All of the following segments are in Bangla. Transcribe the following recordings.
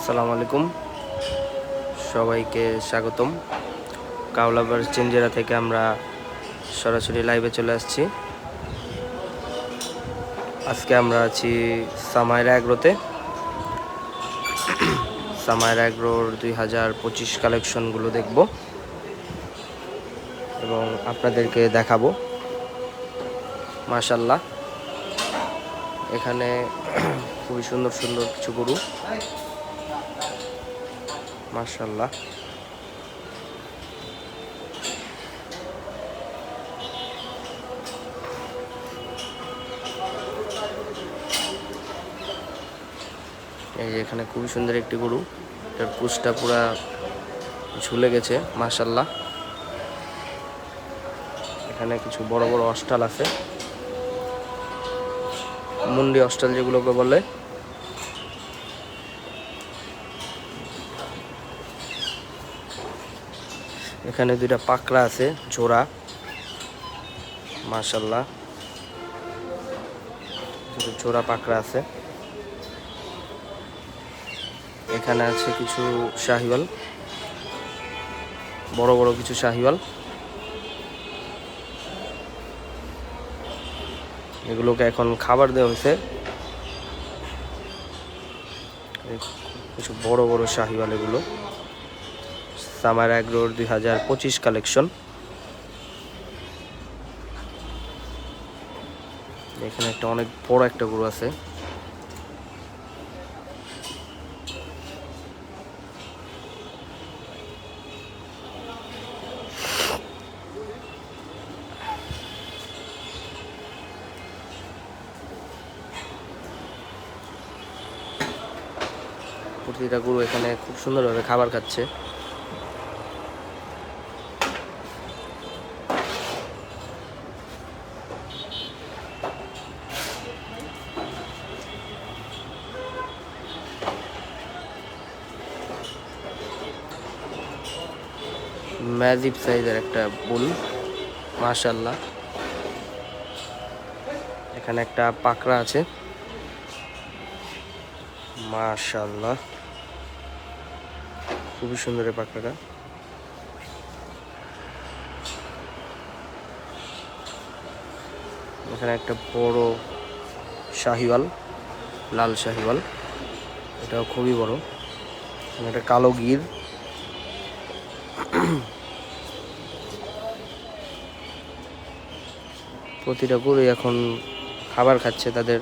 আসসালামু আলাইকুম, সবাইকে স্বাগতম। কাওলাবাড় চেঞ্জেরা থেকে আমরা সরাসরি লাইভে চলে আসছি। আজকে আমরা আছি সামাইরা অ্যাগ্রোতে। সামাইরা অ্যাগ্রোর 2025 কালেকশনগুলো দেখব এবং আপনাদেরকে দেখাবো। মাশাআল্লাহ, এখানে খুবই সুন্দর সুন্দর কিছু গরু। মাশাআল্লাহ, এই যে এখানে খুবই সুন্দর একটি গরু, এটার পুঁছটা পুরা ঝুলে গেছে। মাশাআল্লাহ, এখানে কিছু বড় বড় অস্টাল আছে, মুন্ডি অস্টাল যেগুলোকে বলে। এখানে দুইটা পাকড়া আছে জোড়া। মাশাআল্লাহ, জোড়া পাকড়া আছে। এখানে আছে কিছু শাহিওয়াল, বড় বড় কিছু শাহিওয়াল। এগুলোকে এখন খাবার দেওয়া হয়েছে। কিছু বড় বড় শাহিওয়াল, এগুলো সামাইরা অ্যাগ্রোর 2025 কালেকশন। এখানে একটা অনেক বড় একটা গরু আছে। প্রতিটা গরু এখানে খুব সুন্দরভাবে খাবার খাচ্ছে। ম্যাজিক সাইজের একটা বুল। মাশাআল্লাহ, এখানে একটা পাকড়া আছে। মাশাআল্লাহ, খুবই সুন্দর এই পাকড়াটা। এখানে একটা বড় শাহিওয়াল, লাল শাহিওয়াল, এটাও খুবই বড়। একটা কালো গির। প্রতিটা গরু এখন খাবার খাচ্ছে তাদের।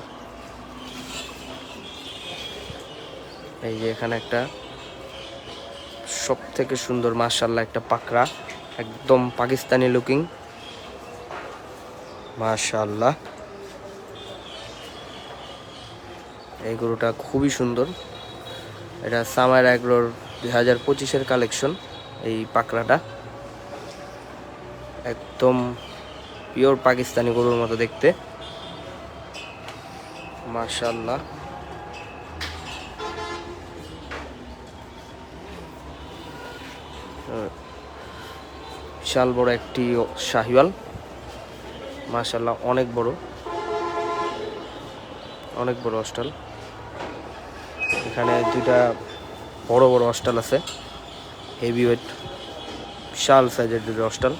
এই যে এখানে একটা সব থেকে সুন্দর মাশাআল্লাহ একটা পাকড়া, একদম পাকিস্তানি লুকিং। মাশাআল্লাহ, এই গরুটা খুবই সুন্দর। এটা সামাইরা অ্যাগ্রোর 2025-এর কালেকশন। এই পাকড়াটা একদম পিওর পাকিস্তানি গরুর মতো দেখতে। মাশাআল্লাহ, বিশাল বড় একটি শাহিওয়াল। মাশাআল্লাহ, অনেক বড়, অনেক বড় অস্টাল। এখানে দুইটা বড় বড় অস্টাল আছে, হেভি ওয়েট, বিশাল সাইজের দুটো অস্টাল।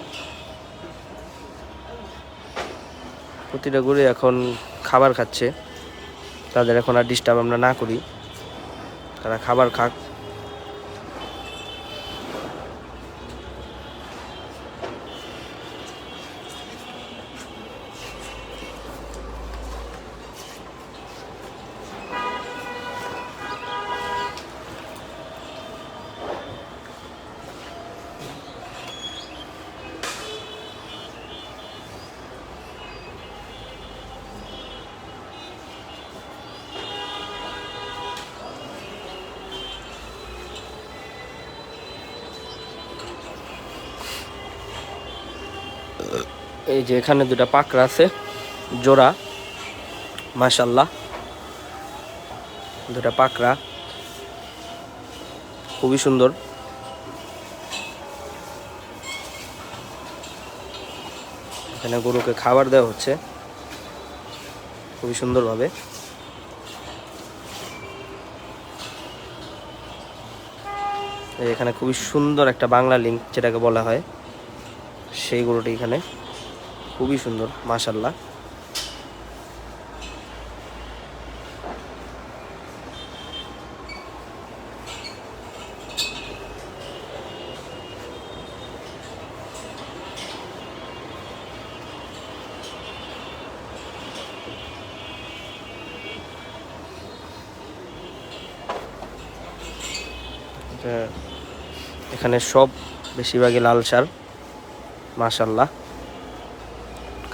প্রতিটা গরু এখন খাবার খাচ্ছে। তাদের এখন আর ডিস্টার্ব আমরা না করি, তারা খাবার খাক। এই যে এখানে দুটা পাকড়া আছে জোড়া। মাশাআল্লাহ, দুটা পাকড়া খুবই সুন্দর। এখানে গরুকে খাবার দেওয়া হচ্ছে খুবই সুন্দরভাবে। এখানে খুবই সুন্দর একটা বাংলা লিঙ্ক যেটাকে বলা হয়, সেই গরুটি এখানে খুবই সুন্দর মাশাআল্লাহ। এখানে সব বেশিরভাগই লাল সার মাশাআল্লাহ,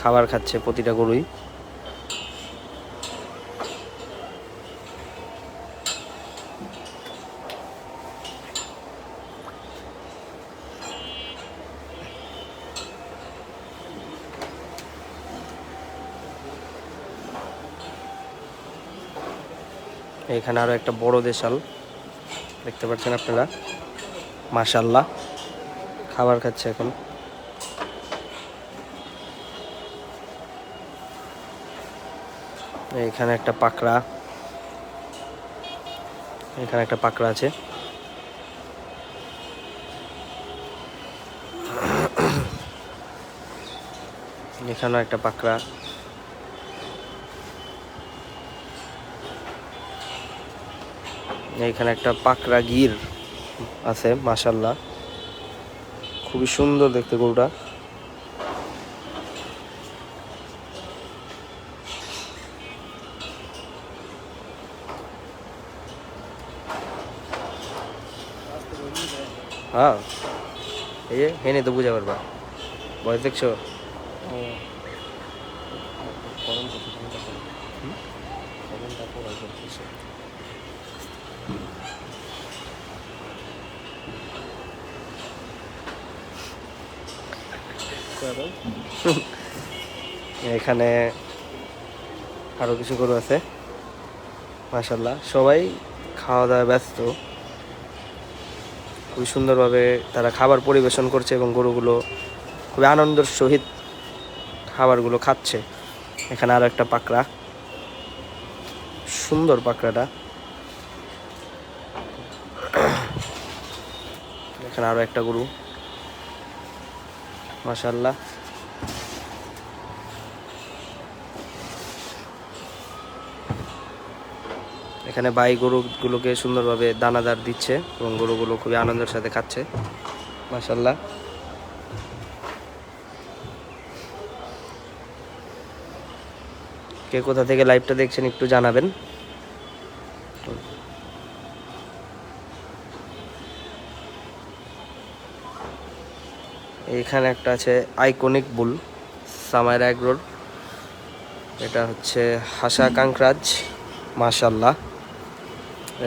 খাবার খাচ্ছে প্রতিটা গরুই। এখানে আরো একটা বড় দেশাল দেখতে পাচ্ছেন আপনারা মাশাআল্লাহ, খাবার খাচ্ছে এখন। এখানে একটা পাকড়া, এখানে একটা পাকড়া আছে। এখানেও একটা পাকড়া। এখানে একটা পাকড়া গির আছে মাশাআল্লাহ, খুবই সুন্দর দেখতে গরুটা। হ্যাঁ এই যে হেনে তো বুঝা পারবা, বয়স দেখছো। এখানে আরো কিছু গরু আছে মাশাআল্লাহ, সবাই খাওয়া দাওয়া ব্যস্ত। খুবই সুন্দরভাবে তারা খাবার পরিবেশন করছে এবং গরুগুলো খুবই আনন্দের সহিত খাবারগুলো খাচ্ছে। এখানে আরো একটা পাকড়া, সুন্দর পাকড়াটা। এখানে আরো একটা গরু মাশাআল্লাহ। এখানে ভাই গরুগুলোকে সুন্দরভাবে দানাদার দিচ্ছে এবং গরুগুলো খুবই আনন্দের সাথে খাচ্ছে মাশাআল্লাহ। কে কোথা থেকে লাইভটা দেখছেন একটু জানাবেন। এখানে একটা আছে আইকনিক বুল সামাইরা এগ্রোর, এটা হচ্ছে হাসা কাঙ্করাজ মাশাআল্লাহ।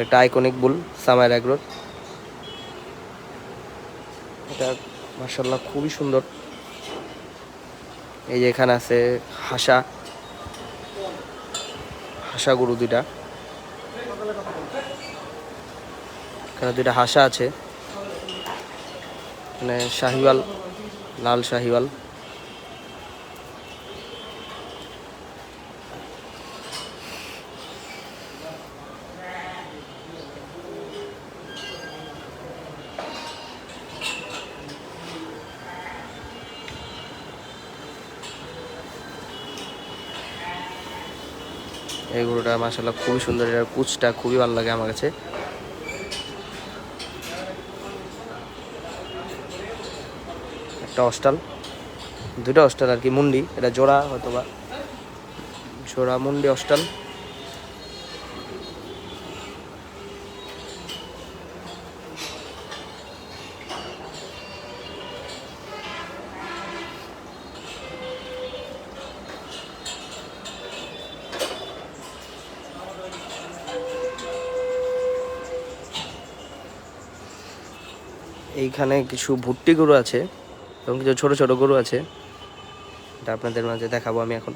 একটা আইকনিক বুল সামাইরা এগ্রোর, এটা মাশাআল্লাহ খুবই সুন্দর। এই যে এখানে আছে হাসা হাসা গরু দুইটা, এখানে দুইটা হাসা আছে। মানে শাহিওয়াল, লাল শাহিওয়াল। এই গরুটা মাশাআল্লাহ খুবই সুন্দর, এটার কুচটা খুবই ভালো লাগে আমার কাছে। একটা অস্টাল, দুটো অস্টাল আর কি, মুন্ডি, এটা জোড়া হয়তোবা, জোড়া মুন্ডি অস্টাল। এইখানে কিছু ভুট্টি গরু আছে এবং কিছু ছোট ছোট গরু আছে, এটা আপনাদের মাঝে দেখাবো আমি এখন।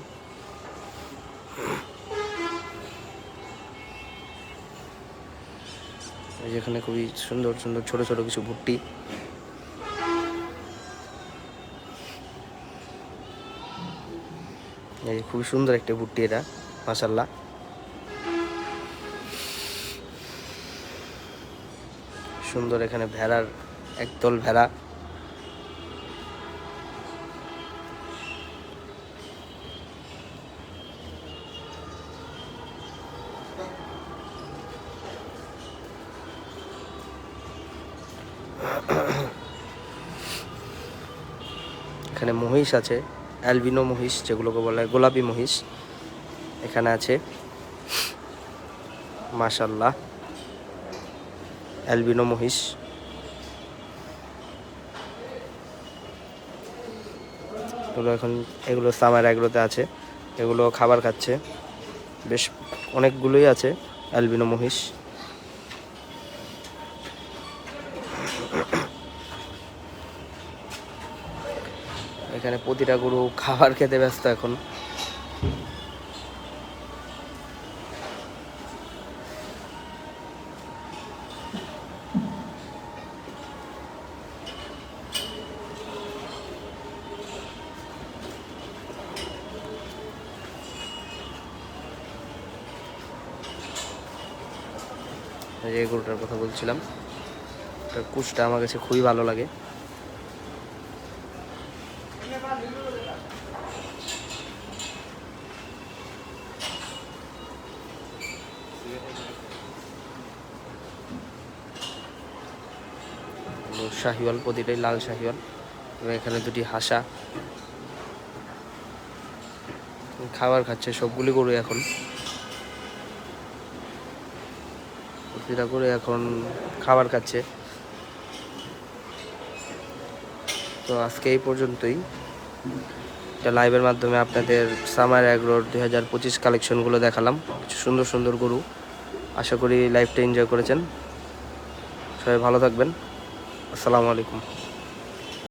যেখানে খুবই সুন্দর সুন্দর ছোট ছোট কিছু ভুট্টি, এই খুবই সুন্দর একটা ভুট্টি এটা মাশাআল্লাহ। সুন্দর এখানে ভেড়ার একদল ভেড়া। এখানে মহিষ আছে, অ্যালবিনো মহিষ যেগুলোকে বলে গোলাপি মহিষ এখানে আছে মাশাআল্লাহ, অ্যালবিনো মহিষ। এগুলো সামার এগ্রোতে আছে, এগুলো খাবার খাচ্ছে, বেশ অনেকগুলোই আছে অ্যালবিনো মহিষ। এখানে প্রতিটা গরু খাবার খেতে ব্যস্ত এখন। এই গরুটার কথা বলছিলাম, তার কুচটা আমার কাছে খুবই ভালো লাগে। শাহিওয়াল, প্রতিটাই লাল শাহিওয়াল। এবং এখানে দুটি হাসা খাবার খাচ্ছে, সবগুলি গরু এখন, প্রতিটা গরু এখন খাবার খাচ্ছে। তো আজকে এই পর্যন্তই, এটা লাইভের মাধ্যমে আপনাদের সামার এগ্রোর 2025 কালেকশনগুলো দেখালাম, কিছু সুন্দর সুন্দর গরু। আশা করি লাইভটা এনজয় করেছেন। সবাই ভালো থাকবেন। আসসালামু আলাইকুম।